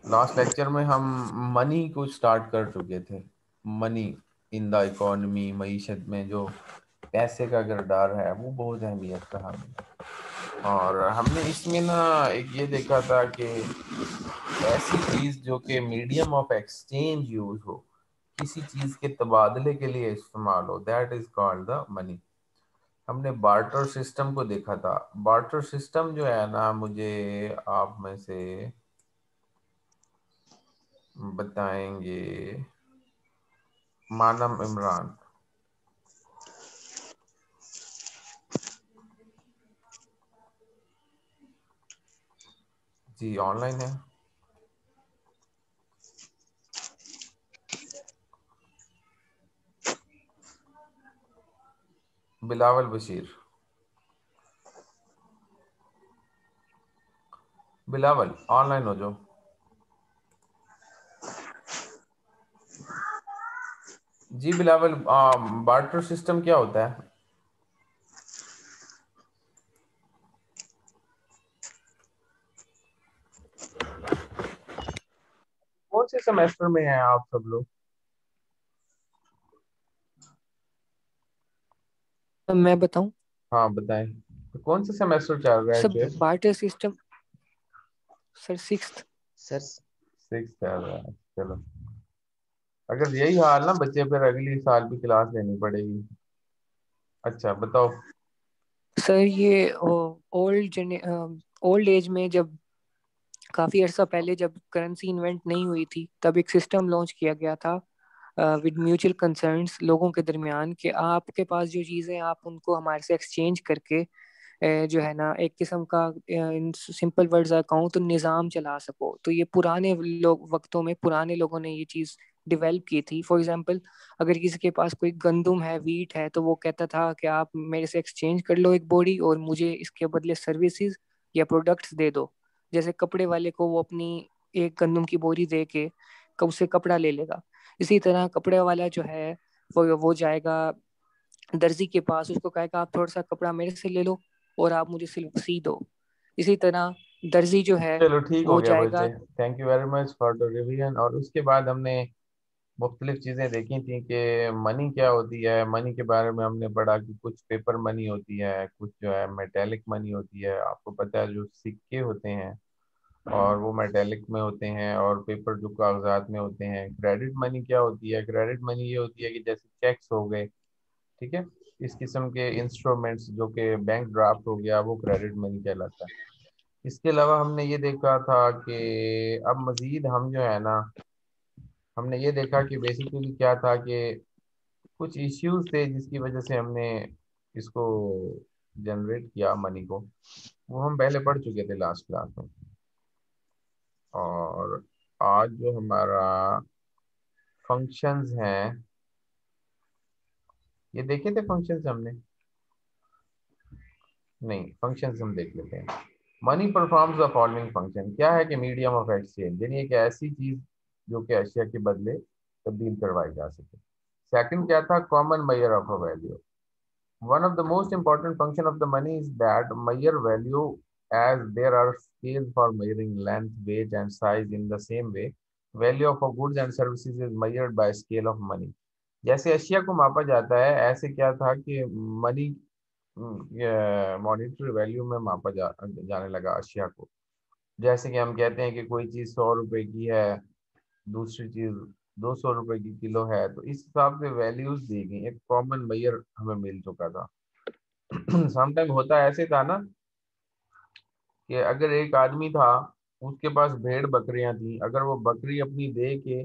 Last lecture में हम money को स्टार्ट कर चुके थे। मनी इन द इकोनॉमी, मईशत में जो पैसे का किरदार है वो बहुत अहमियत रहा है। और हमने इसमें ना एक ये देखा था कि ऐसी चीज जो कि मीडियम ऑफ एक्सचेंज यूज हो, किसी चीज के तबादले के लिए इस्तेमाल हो, that is called the money. हमने बार्टर सिस्टम को देखा था। बार्टर सिस्टम जो है ना, मुझे आप में से बताएंगे मानम इमरान। जी ऑनलाइन है। बिलावल बशीर। बिलावल ऑनलाइन हो जाओ। जी बिलावल, बार्टर सिस्टम क्या होता है? कौन से सेमेस्टर में हैं आप सब लोग? अब मैं बताऊं। हाँ बताएं, तो कौन सा सेमेस्टर चल रहा है सब chef? Barter system sir sixth. Sir. Six चल रहा है, चलो। अगर यही हाल ना बच्चे, फिर अगली साल भी क्लास लेनी पड़ेगी। अच्छा बताओ। सर ये ओल्ड एज में, जब काफी अर्सा पहले जब करेंसी इन्वेंट नहीं हुई थी, तब एक सिस्टम लॉन्च किया गया था विद म्यूचुअल कंसर्न्स लोगों के दरमियान, कि आपके पास जो चीजें हैं आप उनको हमारे से एक्सचेंज करके जो है ना, एक किस्म का इन सिंपल वर्ड्स कहूँ तो निज़ाम चला सको। तो ये पुराने लोग वक्तों में पुराने लोगों ने ये चीज़ डिवेल्प की थी। फॉर एग्जांपल, अगर किसी के पास कोई गंदुम है, वीट है, तो वो कहता था कि आप मेरे से एक्सचेंज कर लो एक बोरी, और मुझे इसके बदले सर्विसेज या प्रोडक्ट्स दे दो। जैसे कपड़े वाले को वो अपनी एक गंदुम की बोरी दे के उससे कपड़ा ले लेगा, इसी तरह कपड़े वाला जो है वो जाएगा दर्जी के पास, उसको कहेगा आप थोड़ा सा कपड़ा मेरे से ले लो और आप मुझे सिर्फ सी दो। इसी तरह दर्जी जो है चलो ठीक हो वो गया जाएगा। बच्चे, thank you very much for the revision. और उसके बाद हमने मुख्तलिफ चीज़ें देखी थी कि मनी क्या होती है। मनी के बारे में हमने पढ़ा कि कुछ पेपर मनी होती है, कुछ जो है मेटेलिक मनी होती है। आपको पता है जो सिक्के होते हैं और वो मेटेलिक में होते हैं, और पेपर जो कागजात में होते हैं। क्रेडिट मनी क्या होती है? क्रेडिट मनी ये होती है कि जैसे चेक्स हो गए, ठीक है, इस किस्म के इंस्ट्रूमेंट्स जो कि बैंक ड्राफ्ट हो गया, वो क्रेडिट मनी कहलाता है। इसके अलावा हमने ये देखा था कि अब मजीद हम जो है ना, हमने ये देखा कि बेसिकली क्या था कि कुछ इश्यूज थे जिसकी वजह से हमने इसको जनरेट किया मनी को। वो हम पहले पढ़ चुके थे लास्ट क्लास में। और आज जो हमारा फंक्शंस हैं, ये देखे थे फंक्शंस हमने? नहीं, फंक्शंस हम देख लेते हैं। Money performs the following function. क्या है कि मीडियम ऑफ एक्सचेंज, यानी एक ऐसी चीज जो कि अशिया के बदले तब्दील करवाई जा सके। सेकंड क्या था? Common measure of a value. One of the most important function of the money is that measure value, as there are scales for measuring length, weight, and size in the same way. Value of goods and services is measured by scale of money. जैसे अशिया को मापा जाता है, ऐसे क्या था कि मनी मॉनेटरी वैल्यू में मापा जाने लगा अशिया को। जैसे कि हम कहते हैं कि कोई चीज़ 100 रुपए की है, दूसरी चीज़ 200 रुपए की किलो है, तो इस हिसाब से वैल्यूज दी गई, एक कॉमन मेजर हमें मिल चुका था। समटाइम होता ऐसे था ना कि अगर एक आदमी था, उसके पास भेड़ बकरियां थी, अगर वो बकरी अपनी दे के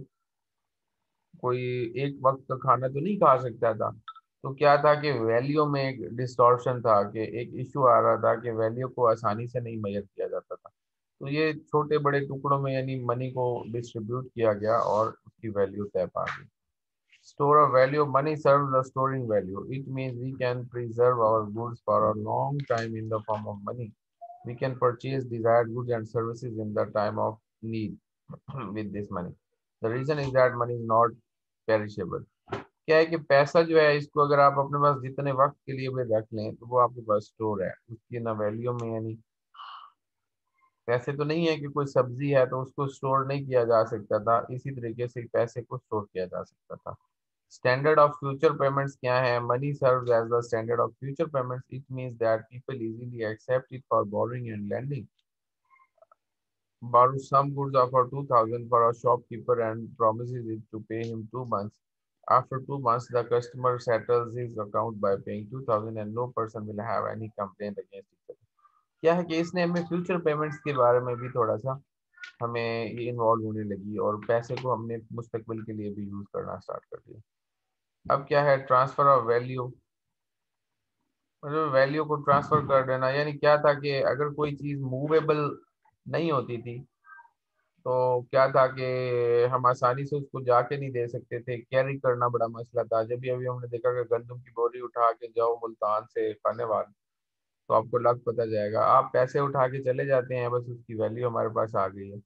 कोई एक वक्त का खाना तो नहीं खा सकता था, तो क्या था कि वैल्यू में एक डिस्टॉर्शन था, कि एक इशू आ रहा था कि वैल्यू को आसानी से नहीं मेजर किया जाता था। तो ये छोटे बड़े टुकड़ों में यानी मनी को डिस्ट्रीब्यूट किया गया और उसकी वैल्यू तय पा गई। Store of value, money serves the storing value. It means we can preserve our goods for a long time in the form of money. We can purchase desired goods and services in the time of need with this money. The reason is that money is not perishable. क्या है कि पैसा जो है, इसको अगर आप अपने पास जितने वक्त के लिए भी रख लें तो वो आपके पास स्टोर है, उसकी ना वैल्यू में यानी पैसे तो नहीं है कि कोई सब्जी है तो उसको स्टोर नहीं किया जा सकता था, इसी तरीके से पैसे को स्टोर किया जा सकता था। स्टैंडर्ड ऑफ फ्यूचर पेमेंट्स क्या है? Money serves as the standard of future payments. It means that people easily accept it for borrowing and lending. Borrows some goods of 2,000 for a shopkeeper and promises it to pay him 2 months. After 2 months, the customer settles his account by paying 2,000 and no person will have any complaint against it. क्या है कि इसने हमें future payments के बारे में भी थोड़ा सा हमें ये इन्वॉल्व होने लगी और पैसे को हमने मुस्तकबिल के लिए भी यूज करना स्टार्ट कर दिया। अब क्या है? ट्रांसफर ऑफ वैल्यू, मतलब वैल्यू को ट्रांसफर कर देना। यानी क्या था कि अगर कोई चीज मूवेबल नहीं होती थी तो क्या था कि हम आसानी से उसको जाके नहीं दे सकते थे, कैरी करना बड़ा मसला था। जब भी अभी हमने देखा कि गंदम की बोरी उठा के जाओ मुल्तान से खानेवाल, तो आपको लग पता जाएगा, आप पैसे उठा के चले जाते हैं, बस उसकी वैल्यू हमारे पास आ गई है।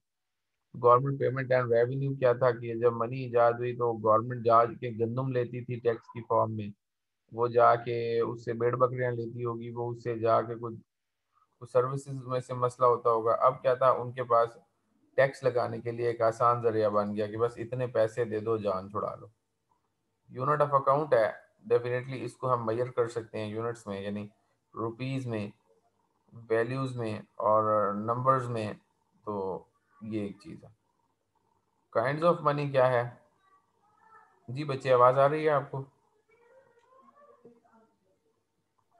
गवर्नमेंट पेमेंट एंड रेवेन्यू क्या था कि जब मनी ईजाद हुई तो गवर्नमेंट जा के गंदम लेती थी टैक्स की फॉर्म में, वो जाके उससे भेड़ बकरियां लेती होगी, वो उससे जाके कुछ सर्विसेज में से मसला होता होगा। अब क्या था, उनके पास टैक्स लगाने के लिए एक आसान जरिया बन गया कि बस इतने पैसे दे दो, जान छुड़ा लो। यूनिट ऑफ अकाउंट है, डेफिनेटली इसको हम मेजर कर सकते हैं यूनिट्स में, यानी रुपीस में, वैल्यूज में और नंबर्स में। तो ये एक चीज़ है। काइंड्स ऑफ मनी क्या है? जी बच्चे, आवाज़ आ रही है आपको?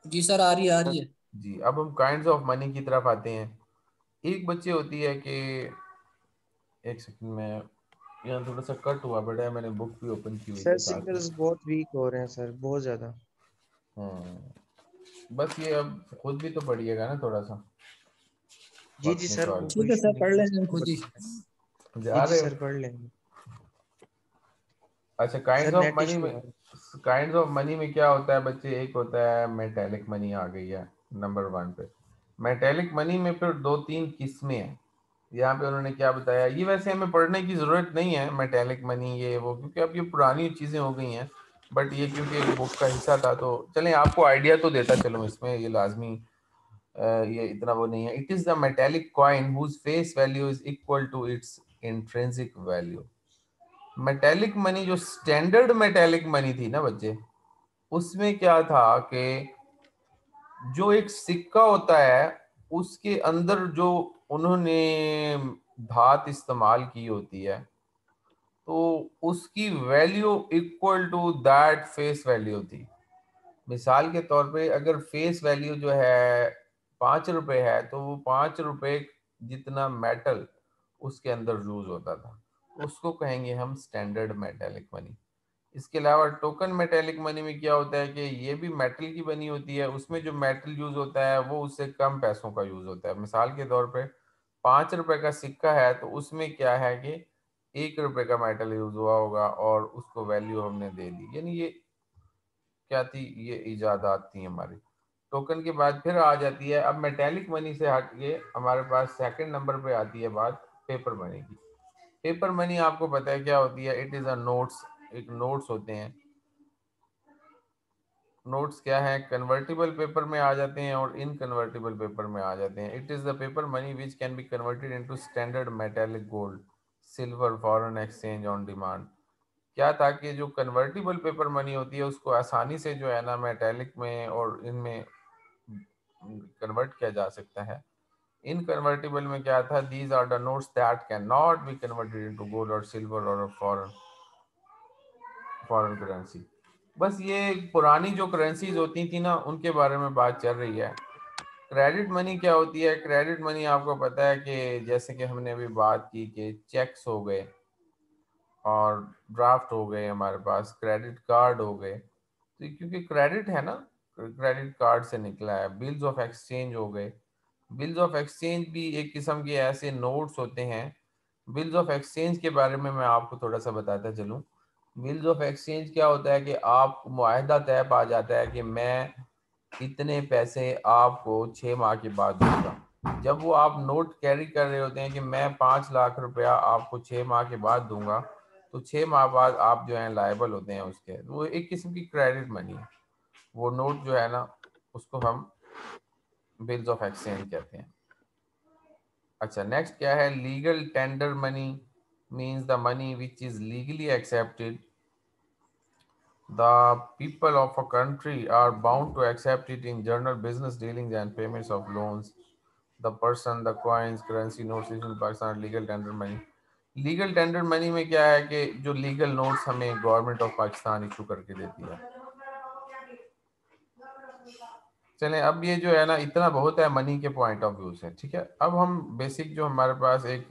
जी सर, आ रही है, आ रही है। जी, अब हम काइंड्स ऑफ मनी की तरफ आते हैं। एक बच्चे होती है कि, एक सेकंड में, यहाँ थोड़ा सा कट हुआ बड़ा है, मैंने बुक भी ओपन की हुई सर थी साथ में। सिग्नल्स बहुत वीक हो रहे हैं सर, बहुत ज्यादा। बस ये अब खुद भी तो पढ़िएगा ना थोड़ा सा, जी जी वक्त सर, वो निकाल कोई ठीक है इशू सर, नहीं पढ़ है, लेंगे हम उसको खुद ही। जी जा जी रहे हो? सर पढ़ लेंगे। अच्छा, kinds sir of net money issue में, है। काइंड्स ऑफ मनी में क्या होता है बच्चे? एक होता है मेटेलिक मनी, आ गई है नंबर 1 पे। मेटेलिक मनी में फिर 2-3 किस्में हैं। यहाँ पे उन्होंने क्या बताया, ये वैसे हमें पढ़ने की जरूरत नहीं है मेटेलिक मनी ये वो, क्योंकि अब ये पुरानी चीजें हो गई हैं। बट ये क्योंकि एक बुक का हिस्सा था तो चलें आपको आइडिया तो देता चलो इसमें, ये लाजमी ये इतना वो नहीं है। It is the metallic coin whose face value is equal to its intrinsic value. Metallic money, जो स्टैंडर्ड मेटेलिक मनी थी ना बच्चे, उसमें क्या था कि जो एक सिक्का होता है उसके अंदर जो उन्होंने धात इस्तेमाल की होती है, तो उसकी value equal to that face value थी। मिसाल के तौर पे अगर फेस वैल्यू जो है 5 रुपए है, तो वो 5 रुपए जितना मेटल उसके अंदर यूज होता था, उसको कहेंगे हम स्टैंडर्ड मेटेलिक मनी। इसके अलावा टोकन मेटेलिक मनी में क्या होता है कि ये भी मेटल की बनी होती है, उसमें जो मेटल यूज होता है वो उससे कम पैसों का यूज होता है। मिसाल के तौर पे 5 रुपए का सिक्का है तो उसमें क्या है कि 1 रुपए का मेटल यूज हुआ होगा और उसको वैल्यू हमने दे दी। यानी ये क्या थी? ये इजादात थी हमारी। टोकन के बाद फिर आ जाती है, अब मेटेलिक मनी से हट के हमारे पास सेकंड नंबर पे आती है बात पेपर मनी की। पेपर मनी आपको पता है क्या होती है? It is a notes. एक नोट्स होते हैं। नोट्स क्या है? कन्वर्टिबल पेपर में आ जाते हैं और इनकन्वर्टिबल पेपर में आ जाते हैं। It is the paper money which can be converted into standard metallic gold, silver, foreign exchange on demand. क्या था कि जो कन्वर्टिबल पेपर मनी होती है उसको आसानी से जो है ना मेटेलिक में और इनमें कन्वर्ट किया जा सकता है। इनकन्वर्टिबल में क्या था? These are the notes that can not be converted into gold और सिल्वर और फॉरेन फॉरेन करेंसी। बस ये पुरानी जो करेंसीज होती थी ना उनके बारे में बात चल रही है। क्रेडिट मनी क्या होती है? क्रेडिट मनी आपको पता है कि जैसे कि हमने अभी बात की कि चेक्स हो गए और ड्राफ्ट हो गए, हमारे पास क्रेडिट कार्ड हो गए। तो क्योंकि क्रेडिट है ना, क्रेडिट कार्ड से निकला है। बिल्स ऑफ एक्सचेंज हो गए। बिल्स ऑफ एक्सचेंज भी एक किस्म के ऐसे नोट्स होते हैं। बिल्स ऑफ एक्सचेंज के बारे में मैं आपको थोड़ा सा बताता चलूँ। बिल्स ऑफ एक्सचेंज क्या होता है कि आप मुआहदा तय पा जाता है कि मैं इतने पैसे आपको 6 माह के बाद दूंगा। जब वो आप नोट कैरी कर रहे होते हैं कि मैं 5 लाख रुपया आपको 6 माह के बाद दूंगा, तो 6 माह बाद आप जो है लायबल होते हैं उसके। वो एक किस्म की क्रेडिट मनी है। वो नोट जो है ना उसको हम बिल्स ऑफ एक्सचेंज कहते हैं। अच्छा, नेक्स्ट क्या है? Legal tender money means the money which is legally accepted. The people of a country are bound to accept it in general business dealings and payments of loans. The person, the coins, currency notes issued in Pakistan, legal tender money. Legal tender money में क्या है कि जो legal notes हमें government of Pakistan issue करके देती है. चलें, अब ये जो है ना, इतना बहुत है मनी के पॉइंट ऑफ व्यू से. ठीक है, अब हम बेसिक जो हमारे पास एक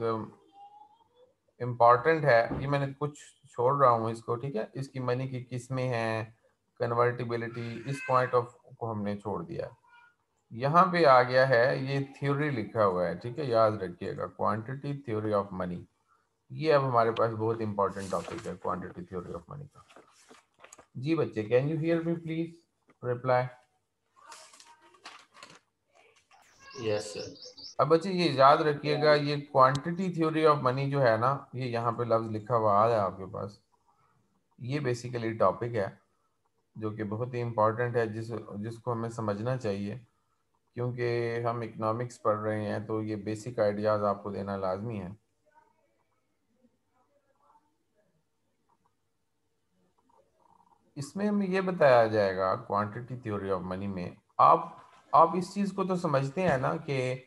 इम्पॉर्टेंट है, ये मैंने कुछ छोड़ रहा हूँ इसको. ठीक है, इसकी मनी की किस्में हैं, कन्वर्टिबिलिटी, इस पॉइंट ऑफ को हमने छोड़ दिया. यहाँ पे आ गया है ये थ्योरी लिखा हुआ है. ठीक है, याद रखिएगा, क्वांटिटी थ्योरी ऑफ मनी. ये अब हमारे पास बहुत इंपॉर्टेंट टॉपिक है, क्वांटिटी थ्योरी ऑफ मनी का. जी बच्चे, can you hear me please reply? Yes sir. अब बच्चे ये याद रखिएगा, ये क्वांटिटी थ्योरी ऑफ मनी जो है ना, ये यहाँ पे लफ्ज लिखा हुआ आ है आपके पास. ये बेसिकली टॉपिक है जो कि बहुत ही इम्पोर्टेंट है, जिसको हमें समझना चाहिए, क्योंकि हम इकोनॉमिक्स पढ़ रहे हैं तो ये बेसिक आइडियाज आपको देना लाजमी है. इसमें हमें ये बताया जाएगा क्वांटिटी थ्योरी ऑफ मनी में, आप इस चीज़ को तो समझते हैं ना कि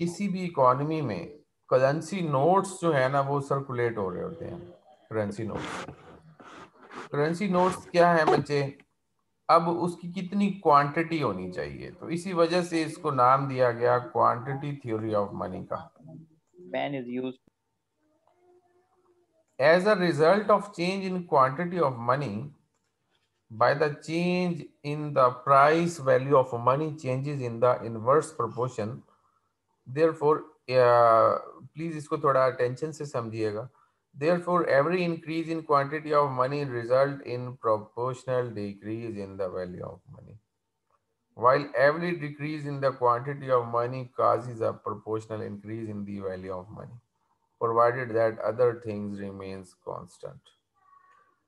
किसी भी इकोनॉमी में करेंसी नोट्स जो है ना वो सर्कुलेट हो रहे होते हैं. करेंसी नोट्स, करेंसी नोट्स क्या है बच्चे? अब उसकी कितनी क्वांटिटी होनी चाहिए, तो इसी वजह से इसको नाम दिया गया क्वांटिटी थ्योरी ऑफ मनी का. Man is used. As a result of change in quantity of money, by the change in the price value of money changes in the inverse proportion. Therefore, please इसको थोड़ा attention से समझिएगा. Therefore, every increase in quantity of money result in proportional decrease in the value of money, while every decrease in the quantity of money causes a proportional increase in the value of money, provided that other things remains constant.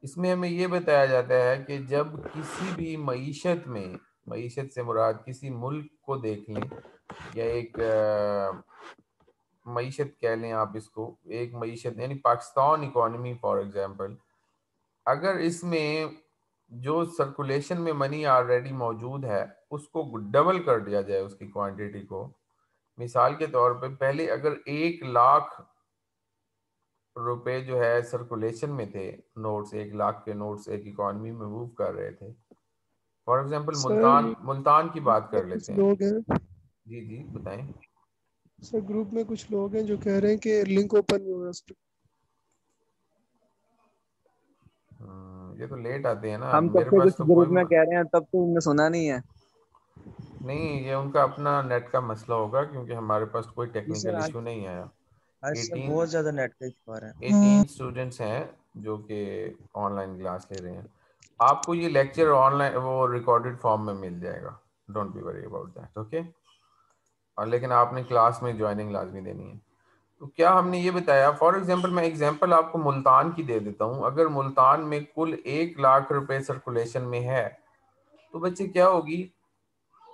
इसमें हमें ये बताया जाता है कि जब किसी भी मईशत में, मईशत से मुराद किसी मुल्क को देख लें या एक मईशत कह लें आप इसको, एक मईशत यानी पाकिस्तान इकोनॉमी फॉर एग्जांपल, अगर इसमें जो सर्कुलेशन में मनी ऑलरेडी मौजूद है उसको डबल कर दिया जाए उसकी क्वांटिटी को. मिसाल के तौर पे पहले अगर 1 लाख रुपए जो है सर्कुलेशन में थे, नोट्स 1 लाख के नोट्स एक इकोनॉमी में मूव कर रहे थे. फॉर एग्जांपल मुल्तान की बात कर लेते हैं. लोग हैं जी जी बताएं. सर, ग्रुप में कुछ लोग हैं जो कह रहे हैं कि लिंक ओपन नहीं हुआ उस पर. ये तो लेट आते हैं ना. हम मेरे सबसे पास कुछ तो ग्रुप कोई में कह रहे हैं, तब तो उनने सुना नहीं है. नहीं, ये उनका अपना नेट का मसला होगा, क्योंकि हमारे पास कोई जी टेक्निकल सर, इशू नहीं आया. आज सर 18 बहुत ज्यादा नेट का इशू आ रहा है. 18 स्टूडेंट्स हैं जो कि ऑनलाइन क्लास ले रहे हैं. आपको ये लेक्चर ऑनलाइन वो रिकॉर्डेड फॉर्म में मिल जाएगा, don't be worry about that. Okay, और लेकिन आपने क्लास में ज्वाइनिंग लाजमी देनी है. तो क्या हमने ये बताया, फॉर एग्जांपल मैं एग्जांपल आपको मुल्तान की दे देता हूँ. अगर मुल्तान में कुल 1 लाख रुपए सर्कुलेशन में है, तो बच्चे क्या होगी,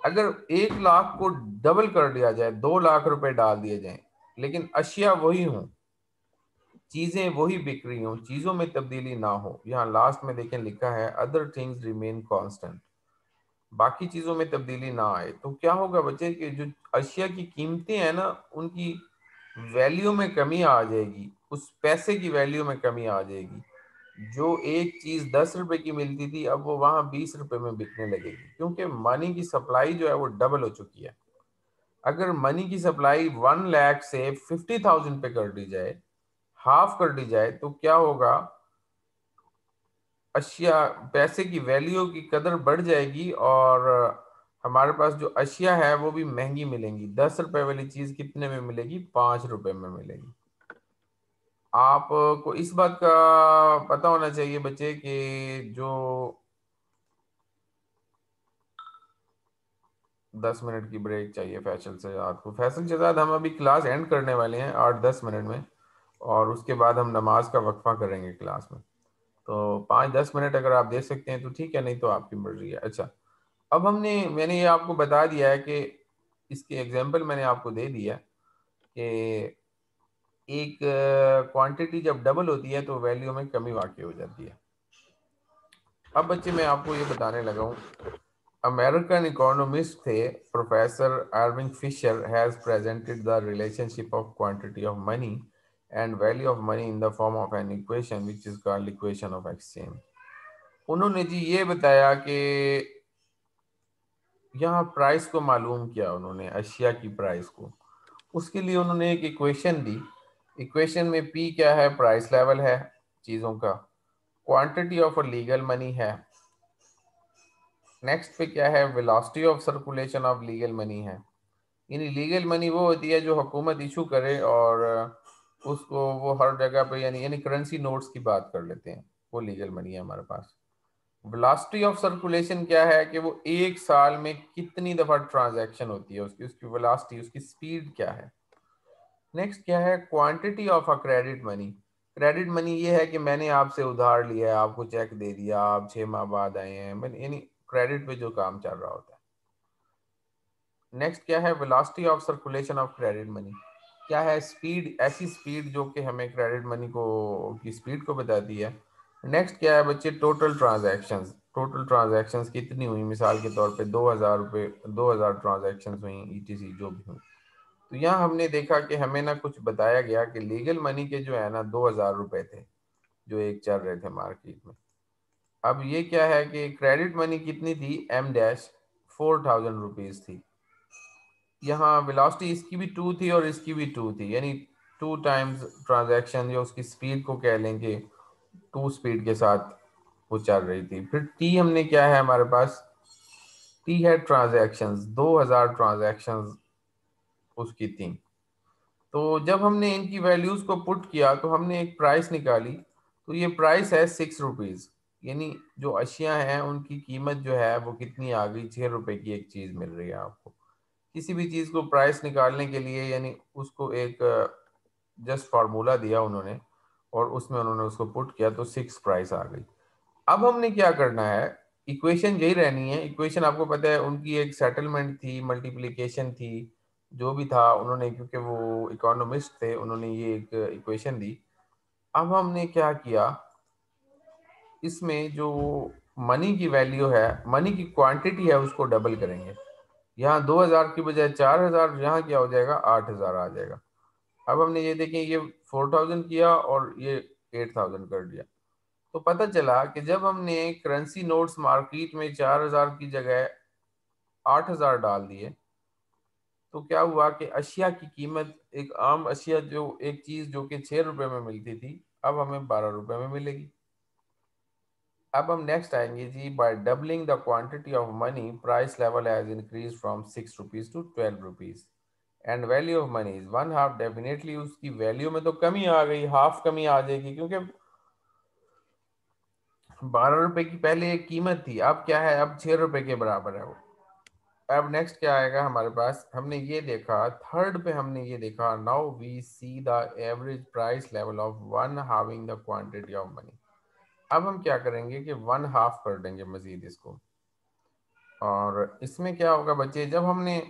अगर 1 लाख को डबल कर दिया जाए, 2 लाख रुपए डाल दिए जाएं, लेकिन अशिया वही हों, चीजें वही बिक रही हों, चीजों में तब्दीली ना हो. यहाँ लास्ट में देखें लिखा है अदर थिंग्स रिमेन कांस्टेंट, बाकी चीजों में तब्दीली ना आए. तो क्या होगा बच्चे कि जो अशिया की कीमतें हैं ना, उनकी वैल्यू में कमी आ जाएगी, उस पैसे की वैल्यू में कमी आ जाएगी. जो एक चीज 10 रुपए की मिलती थी, अब वो वहां 20 रुपए में बिकने लगेगी, क्योंकि मनी की सप्लाई जो है वो डबल हो चुकी है. अगर मनी की सप्लाई 1 लाख से 50,000 पे कर दी जाए, हाफ कर दी जाए, तो क्या होगा, अशिया, पैसे की वैल्यू की कदर बढ़ जाएगी और हमारे पास जो अशिया है वो भी महंगी मिलेंगी. 10 रुपए वाली चीज कितने में मिलेगी? 5 रुपए में मिलेगी. आपको इस बात का पता होना चाहिए बच्चे कि जो 10 मिनट की ब्रेक चाहिए फैसल शहजाद को. फैसल शहजाद, हम अभी क्लास एंड करने वाले हैं 8-10 मिनट में, और उसके बाद हम नमाज का वक्फा करेंगे क्लास में. तो 5-10 मिनट अगर आप दे सकते हैं तो ठीक है, नहीं तो आपकी मर्जी है. अच्छा, अब मैंने ये आपको बता दिया है कि इसके एग्जांपल मैंने आपको दे दिया कि एक क्वांटिटी जब डबल होती है तो वैल्यू में कमी वाक़ई हो जाती है। अब बच्चे मैं आपको ये बताने लगा हूँ, अमेरिकन इकोनॉमिस्ट थे professor Irving Fisher has presented the relationship of quantity of money and value of money in the form of an equation which is called equation of exchange. उन्होंने जी ये बताया कि यहाँ प्राइस को मालूम किया उन्होंने, अशिया की प्राइस को, उसके लिए उन्होंने एक इक्वेशन दी। इक्वेशन में पी क्या है, प्राइस लेवल है चीज़ों का, क्वांटिटी ऑफ लीगल मनी है, नेक्स्ट पे क्या है, velocity of circulation of legal money है। यानी लीगल मनी वो होती है जो हुकूमत इशू करे और उसको वो हर जगह पे, यानी करेंसी नोट्स की बात कर लेते हैं, वो लीगल मनी है हमारे पास। वेलोसिटी ऑफ सर्कुलेशन क्या है कि वो एक साल में कितनी दफ़ा ट्रांजैक्शन होती है, उसकी उसकी वेलोसिटी, उसकी स्पीड क्या है। नेक्स्ट क्या है, quantity of a credit money. Credit money ये है कि मैंने आपसे उधार लिया है, आपको चेक दे दिया, आप 6 माह बाद आए हैं, यानी क्रेडिट पे जो काम चल रहा होता है। नेक्स्ट क्या है, velocity of circulation of credit money, क्या है, स्पीड, ऐसी स्पीड जो कि हमें क्रेडिट मनी को की स्पीड को बताती है। नेक्स्ट क्या है बच्चे, टोटल ट्रांजैक्शंस, टोटल ट्रांजैक्शंस कितनी हुई, मिसाल के तौर पे 2000 रुपये, 2000 ट्रांजैक्शंस हुई, ईटीसी जो भी हुई। तो यहाँ हमने देखा कि हमें ना कुछ बताया गया कि लीगल मनी के जो है ना 2000 रुपये थे जो एक चल रहे थे मार्केट में। अब ये क्या है कि क्रेडिट मनी कितनी थी, M-4000 रुपीज़ थी। यहाँ वेलोसिटी इसकी भी 2 थी और इसकी भी 2 थी, यानी 2 टाइम्स ट्रांजैक्शन, जो उसकी स्पीड को कह लेंगे 2 स्पीड के साथ वो चल रही थी। फिर टी हमने क्या है हमारे पास, टी है ट्रांजैक्शंस, 2000 ट्रांजैक्शंस उसकी थी। तो जब हमने इनकी वैल्यूज को पुट किया तो हमने एक प्राइस निकाली, तो ये प्राइस है 6 रुपीज़, यानी जो अशिया हैं उनकी कीमत जो है वो कितनी आ गई, 6 रुपए की एक चीज़ मिल रही है आपको। किसी भी चीज़ को प्राइस निकालने के लिए यानी उसको एक जस्ट फार्मूला दिया उन्होंने और उसमें उन्होंने उसको पुट किया तो 6 प्राइस आ गई। अब हमने क्या करना है, इक्वेशन यही रहनी है। इक्वेशन आपको पता है उनकी एक सेटलमेंट थी, मल्टीप्लिकेशन थी, जो भी था उन्होंने, क्योंकि वो इकोनॉमिस्ट थे, उन्होंने ये एक इक्वेशन दी। अब हमने क्या किया, इसमें जो मनी की वैल्यू है, मनी की क्वांटिटी है, उसको डबल करेंगे। यहाँ 2000 की बजाय 4000, यहाँ क्या हो जाएगा, 8000 आ जाएगा। अब हमने ये देखें, ये 4000 किया और ये 8000 कर दिया, तो पता चला कि जब हमने करेंसी नोट्स मार्केट में 4000 की जगह 8000 डाल दिए तो क्या हुआ कि अशिया की कीमत, एक आम अशिया, जो एक चीज जो कि 6 रुपए में मिलती थी, अब हमें 12 रुपए में मिलेगी। अब हम नेक्स्ट आएंगे जी, by doubling the quantity of money price level has increase from 6 rupees to 12 rupees and value of money is 1/2। Definitely उसकी वैल्यू में तो कमी आ गई, हाफ कमी आ जाएगी, क्योंकि 12 रुपए की पहले एक कीमत थी, अब क्या है, अब 6 रुपए के बराबर है वो। अब नेक्स्ट क्या आएगा हमारे पास, हमने ये देखा थर्ड पे, हमने ये देखा, now we see the average price level of one having the quantity of money. अब हम क्या करेंगे कि 1/2 कर देंगे मजीद इसको, और इसमें क्या होगा बच्चे, जब हमने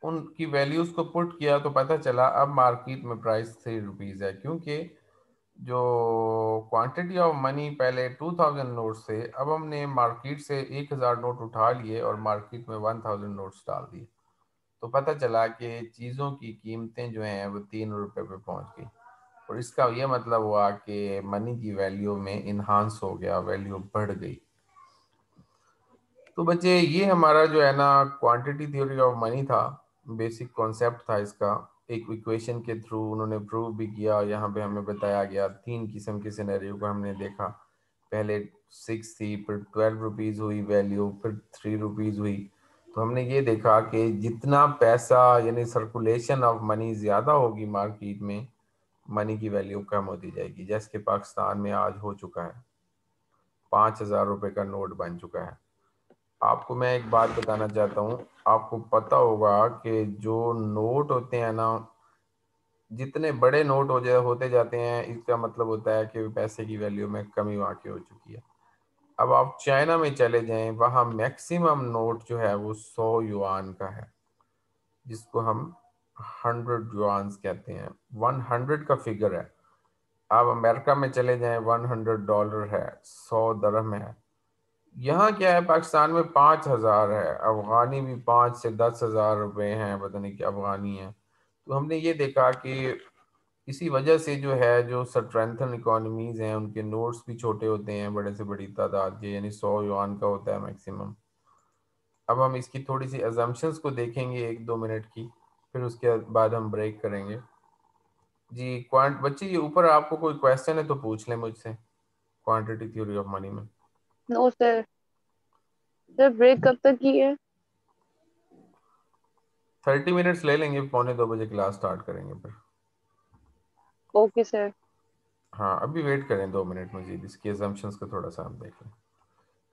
उनकी वैल्यूज को पुट किया तो पता चला अब मार्केट में प्राइस 3 रुपीज़ है, क्योंकि जो क्वांटिटी ऑफ मनी पहले 2000 नोट्स थे, अब हमने मार्केट से 1000 नोट उठा लिए और मार्केट में 1000 नोट्स डाल दिए, तो पता चला कि चीज़ों की कीमतें जो हैं वो 3 रुपए पे पहुंच गई। और इसका ये मतलब हुआ कि मनी की वैल्यू में इन्हांस हो गया, वैल्यू बढ़ गई। तो बच्चे ये हमारा जो है ना क्वांटिटी थ्योरी ऑफ मनी था, बेसिक कॉन्सेप्ट था इसका। एक इक्वेशन के थ्रू उन्होंने प्रूव भी किया, यहाँ पे हमें बताया गया 3 किस्म के सिनेरियो को हमने देखा। पहले 6 थी, फिर 12 रुपीज़ हुई वैल्यू, फिर 3 रुपीज़ हुई। तो हमने ये देखा कि जितना पैसा यानी सर्कुलेशन ऑफ मनी ज़्यादा होगी मार्केट में, मनी की वैल्यू कम होती जाएगी। जैसे कि पाकिस्तान में आज हो चुका है, 5000 रुपये का नोट बन चुका है। आपको मैं एक बात बताना चाहता हूँ, आपको पता होगा कि जो नोट होते हैं ना, जितने बड़े नोट होते जाते हैं, इसका मतलब होता है कि पैसे की वैल्यू में कमी वाक़ई हो चुकी है। अब आप चाइना में चले जाएं, वहाँ मैक्सिमम नोट जो है वो 100 युआन का है। जिसको हम 100 युआन्स कहते हैं। 100 का फिगर है। आप अमेरिका में चले जाएं, $100 है, 100 दरहम है। यहाँ क्या है, पाकिस्तान में 5,000 है, अफगानी भी 5 से 10,000 रुपए हैं, पता नहीं क्या अफगानी है। तो हमने ये देखा कि इसी वजह से जो है, जो स्ट्रेंथन इकोनॉमीज हैं उनके नोट्स भी छोटे होते हैं, बड़े से बड़ी तादाद के, यानी 100 युआन का होता है मैक्सिमम। अब हम इसकी थोड़ी सी अजम्पशंस को देखेंगे 1-2 मिनट की, फिर उसके बाद हम ब्रेक करेंगे। जी क्वांट बच्चे, ये ऊपर आपको कोई क्वेश्चन है तो पूछ लें मुझसे, क्वांटिटी थ्योरी ऑफ मनी में। No sir. सर ब्रेक कब तक की है? 30 मिनट्स ले लेंगे, 1:45 क्लास स्टार्ट करेंगे फिर। Okay sir. हाँ अभी वेट करें 2 मिनट मजीद, इसकी अजम्पशंस को थोड़ा सा हम देख लें।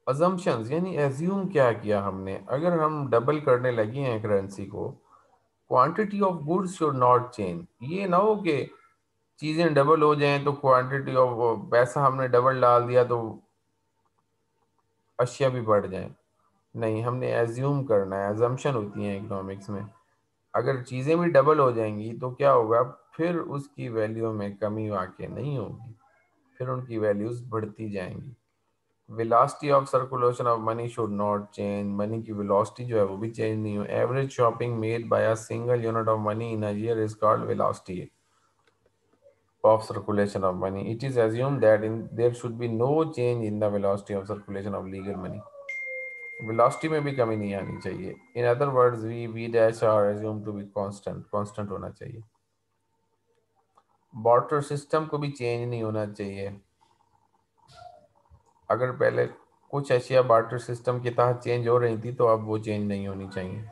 अजम्पशंस यानी एज्यूम क्या किया हमने, अगर हम डबल करने लगे हैं करेंसी को, quantity of goods should not change. ये ना हो कि चीज़ें डबल हो जाएं तो क्वांटिटी ऑफ पैसा हमने डबल डाल दिया तो अशिया भी बढ़ जाएं। नहीं, हमने एज्यूम करना है, एजम्पशन होती हैं इकोनॉमिक्स में। अगर चीज़ें भी डबल हो जाएंगी तो क्या होगा, फिर उसकी वैल्यू में कमी वाक़ई नहीं होगी, फिर उनकी वैल्यूज़ बढ़ती जाएंगी। Velocity of circulation of money should not change. Money की वेलोसिटी जो है वो भी चेंज नहीं हो। Average shopping made by a single unit of money in a year is called velocity of circulation of money. It is assumed that there should be no change in the velocity of circulation of legal money. Velocity में भी कमी नहीं आनी चाहिए। In other words, v dash are assumed to be constant होना चाहिए। barter system को भी चेंज नहीं होना चाहिए। अगर पहले कुछ अशिया barter system के तहत चेंज हो रही थी तो अब वो चेंज नहीं होनी चाहिए।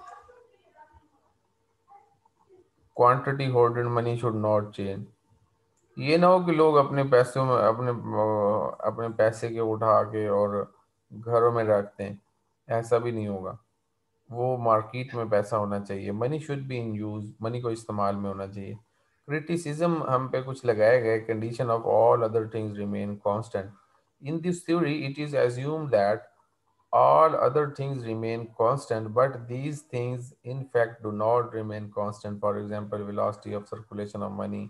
Quantity hoarded money should not change. ये ना हो कि लोग अपने पैसों में अपने पैसे के उठा के और घरों में रखते हैं, ऐसा भी नहीं होगा। वो मार्केट में पैसा होना चाहिए। Money should be in use, money को इस्तेमाल में होना चाहिए। क्रिटिसिज्म हम पे कुछ लगाए गए, condition of all other things remain constant. In this theory it is assumed that all other things remain constant, but these things in fact do not remain constant. For example, velocity of circulation of money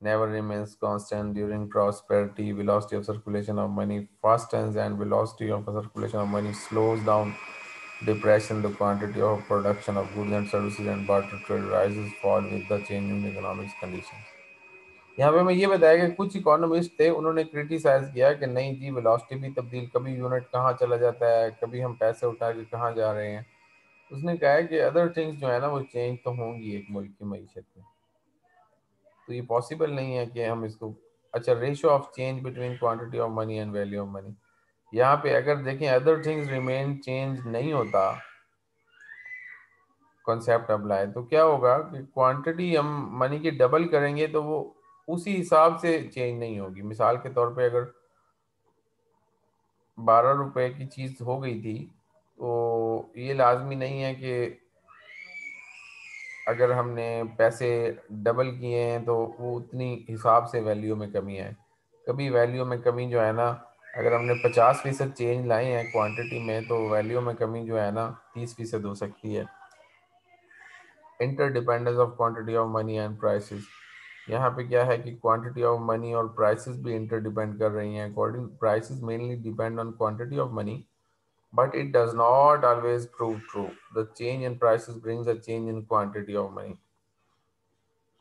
never remains constant during prosperity. Velocity of circulation of money fastens and velocity of circulation of money slows down. Depression, the quantity of production of goods and services and barter trade rises fall with the changing economic conditions. यहाँ पे मैं ये बताया कि कुछ economist थे, उन्होंने criticise किया कि नहीं जी वेलोसिटी भी तब्दील, कभी यूनिट कहाँ चला जाता है, कभी हम पैसे उठा के कहाँ जा रहे हैं। उसने कहा है कि अदर थिंग्स जो है ना वो चेंज तो होंगी एक मुल्क की मईशत में, तो ये पॉसिबल नहीं है कि हम इसको। अच्छा, ratio of change between quantity of money and value of money, यहाँ पे अगर देखें अदर थिंग्स रिमेन चेंज नहीं होता कॉन्सेप्ट अप्लाई, तो क्या होगा कि क्वांटिटी हम मनी की डबल करेंगे तो वो उसी हिसाब से चेंज नहीं होगी। मिसाल के तौर पे अगर 12 रुपए की चीज़ हो गई थी तो ये लाजमी नहीं है कि अगर हमने पैसे डबल किए हैं तो वो उतनी हिसाब से वैल्यू में कमी आए। कभी वैल्यू में कमी जो है ना, अगर हमने 50% चेंज लाए हैं क्वांटिटी में तो वैल्यू में कमी जो है ना 30% हो सकती है। Interdependence of quantity of money and prices, यहाँ पे क्या है कि क्वांटिटी ऑफ मनी और प्राइसेस भी इंटरडिपेंड कर रही हैं। According prices mainly depend on quantity of money, but it does not always prove true. The change in prices brings a change in quantity of money.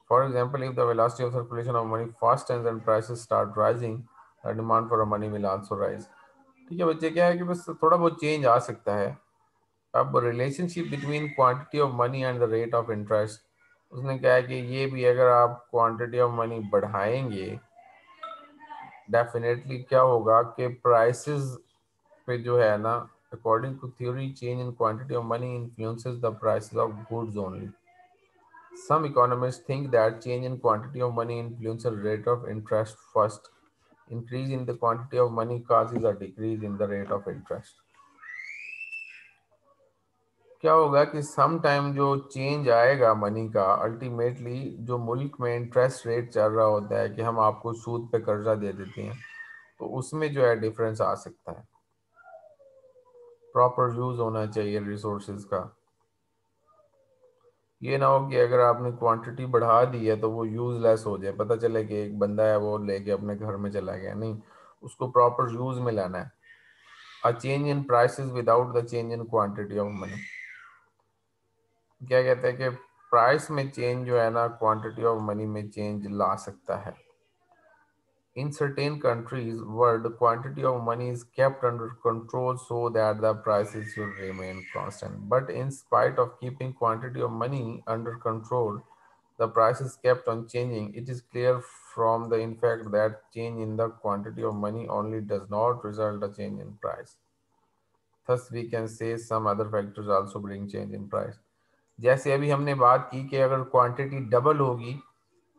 For example, if the velocity of circulation of money fastens and prices start rising, the demand for money will also rise. ठीक है बच्चे, क्या है कि बस थोड़ा बहुत change आ सकता है। अब relationship between quantity of money and the rate of interest, उसने कहा है कि ये भी अगर आप क्वांटिटी ऑफ मनी बढ़ाएंगे डेफिनेटली क्या होगा कि प्राइसेस पे जो है ना, according to theory, change in quantity of money influences the prices of goods only. Some economists think that change in quantity of money influences the rate of interest first. Increase in the quantity of money causes a decrease in the rate of interest. क्या होगा कि some time जो change आएगा money का, ultimately जो मुल्क में interest rate चल रहा होता है कि हम आपको सूद पे कर्जा दे देते हैं, तो उसमें जो है डिफरेंस आ सकता है। प्रॉपर यूज होना चाहिए रिसोर्सेज का। ये ना हो कि अगर आपने क्वांटिटी बढ़ा दी है तो वो यूजलेस हो जाए, पता चले कि एक बंदा है वो लेके अपने घर में चला गया। नहीं, उसको प्रॉपर यूज में लाना है। A change in prices without the change in quantity of money. क्या कहते हैं कि प्राइस में चेंज जो है ना क्वांटिटी ऑफ मनी में चेंज ला सकता है। In certain countries, world quantity of money is kept under control so that the prices should remain constant. But in spite of keeping quantity of money under control, the price is kept on changing. It is clear from the in fact that change in the quantity of money only does not result a change in price. Thus, we can say some other factors also bring change in price. जैसे अभी हमने बात की कि अगर quantity double होगी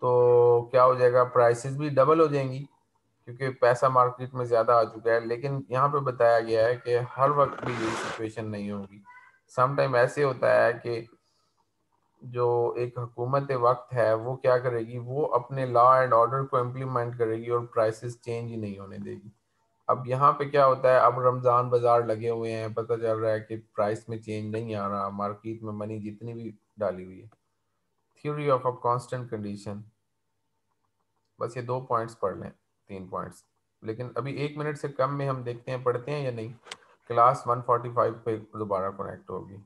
तो क्या हो जाएगा, प्राइसेस भी डबल हो जाएंगी क्योंकि पैसा मार्केट में ज़्यादा आ चुका है। लेकिन यहाँ पे बताया गया है कि हर वक्त भी यही सिचुएशन नहीं होगी। सम टाइम ऐसे होता है कि जो एक हुकूमत वक्त है वो क्या करेगी, वो अपने लॉ एंड ऑर्डर को इम्प्लीमेंट करेगी और प्राइसेस चेंज ही नहीं होने देगी। अब यहाँ पे क्या होता है, अब रमज़ान बाजार लगे हुए हैं, पता चल रहा है कि प्राइस में चेंज नहीं आ रहा, मार्केट में मनी जितनी भी डाली हुई है। Theory of a constant condition, बस ये 2 पॉइंट्स पढ़ लें, 3 पॉइंट्स। लेकिन अभी 1 मिनट से कम में हम देखते हैं पढ़ते हैं या नहीं। क्लास 145 पे दोबारा कनेक्ट होगी।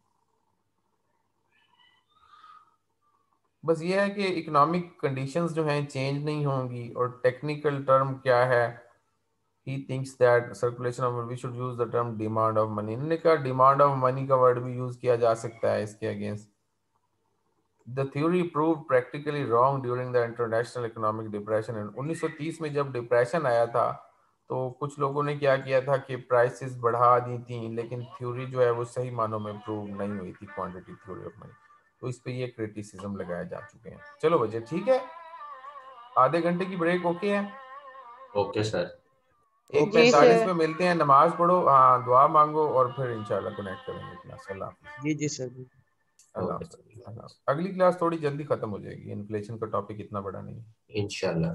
बस ये है कि इकोनॉमिक कंडीशंस जो हैं चेंज नहीं होंगी। और टेक्निकल टर्म क्या है, he thinks that circulation of money, we should use the term demand of money। इन्होंने कहा डिमांड ऑफ मनी का वर्ड भी यूज किया जा सकता है इसके against. The theory proved practically wrong during the international economic depression। 1930 में जब डिप्रेशन आया था तो कुछ लोगों ने क्या किया था कि प्राइसेस बढ़ा दी थी, लेकिन थ्योरी जो है वो सही मानों में प्रूव नहीं हुई थी, क्वांटिटी थ्योरी ऑफ मनी। तो इस पे ये क्रिटिसिज्म लगाए जा चुके हैं। चलो बच्चे ठीक है, आधे घंटे की ब्रेक ओके है? Okay sir. 1:45 में मिलते हैं, नमाज पढ़ो, हाँ दुआ मांगो और फिर इंशाल्लाह कनेक्ट करेंगे क्लास। अल्लाह हाफिज़। जी जी सर। अल्लाह हाफिज़। अगली क्लास थोड़ी जल्दी खत्म हो जाएगी, इन्फ्लेशन का टॉपिक इतना बड़ा नहीं है इंशाल्लाह।